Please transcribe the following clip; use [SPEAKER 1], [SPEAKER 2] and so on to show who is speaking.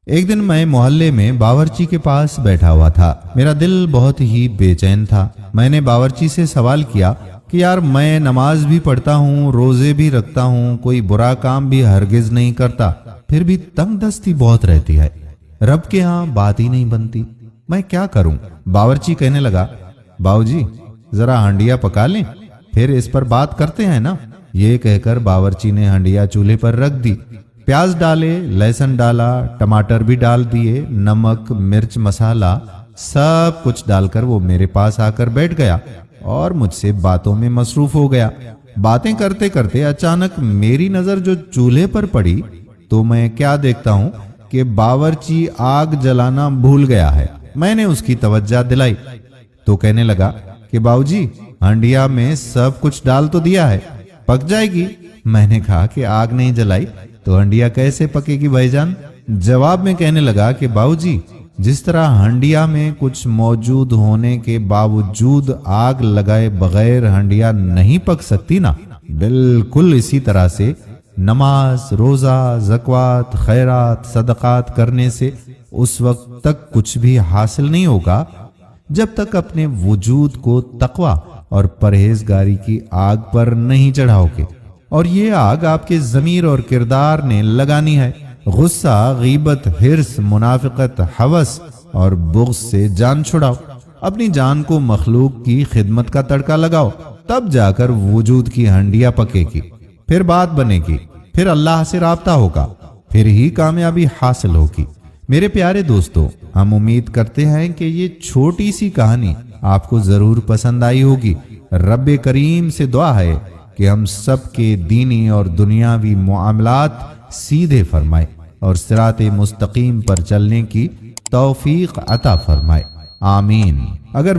[SPEAKER 1] ایک دن میں محلے میں باورچی کے پاس بیٹھا ہوا تھا۔ میرا دل بہت ہی بے چین تھا۔ میں نے باورچی سے سوال کیا کہ یار میں نماز بھی پڑھتا ہوں، روزے بھی رکھتا ہوں، کوئی برا کام بھی ہرگز نہیں کرتا، پھر بھی تنگ دستی بہت رہتی ہے، رب کے ہاں بات ہی نہیں بنتی، میں کیا کروں؟ باورچی کہنے لگا، باؤ جی ذرا ہنڈیا پکا لیں، پھر اس پر بات کرتے ہیں نا۔ یہ کہہ کر باورچی نے ہنڈیا چولہے پر رکھ دی، پیاز ڈالے، لہسن ڈالا، ٹماٹر بھی ڈال دیے، نمک، مرچ، مسالہ سب کچھ ڈال کر وہ میرے پاس آ کر بیٹھ گیا اور مجھ سے باتوں میں مصروف ہو گیا۔ باتیں کرتے کرتے اچانک میری نظر جو چولہے پر پڑی تو میں کیا دیکھتا ہوں کہ باورچی آگ جلانا بھول گیا ہے۔ میں نے اس کی توجہ دلائی تو کہنے لگا کہ باؤ جی ہنڈیا میں سب کچھ ڈال تو دیا ہے، پک جائے گی۔ میں نے کہا کہ آگ نہیں جلائی تو ہنڈیا کیسے پکے گی بھائی جان؟ جواب میں کہنے لگا کہ باؤ جی جس طرح ہنڈیا میں کچھ موجود ہونے کے باوجود آگ لگائے بغیر ہنڈیا نہیں پک سکتی نا، بالکل اسی طرح سے نماز، روزہ، زکوٰۃ، خیرات، صدقات کرنے سے اس وقت تک کچھ بھی حاصل نہیں ہوگا جب تک اپنے وجود کو تقوی اور پرہیزگاری کی آگ پر نہیں چڑھاؤ گے، اور یہ آگ آپ کے ضمیر اور کردار نے لگانی ہے۔ غصہ، غیبت، حرص، منافقت، ہوس اور بغض سے جان چھڑاؤ، اپنی جان کو مخلوق کی خدمت کا تڑکا لگاؤ، تب جا کر وجود کی ہنڈیا پکے گی، پھر بات بنے گی، پھر اللہ سے رابطہ ہوگا، پھر ہی کامیابی حاصل ہوگی۔ میرے پیارے دوستو، ہم امید کرتے ہیں کہ یہ چھوٹی سی کہانی آپ کو ضرور پسند آئی ہوگی۔ رب کریم سے دعا ہے کہ ہم سب کے دینی اور دنیاوی معاملات سیدھے فرمائے اور صراط مستقیم پر چلنے کی توفیق عطا فرمائے، آمین۔ اگر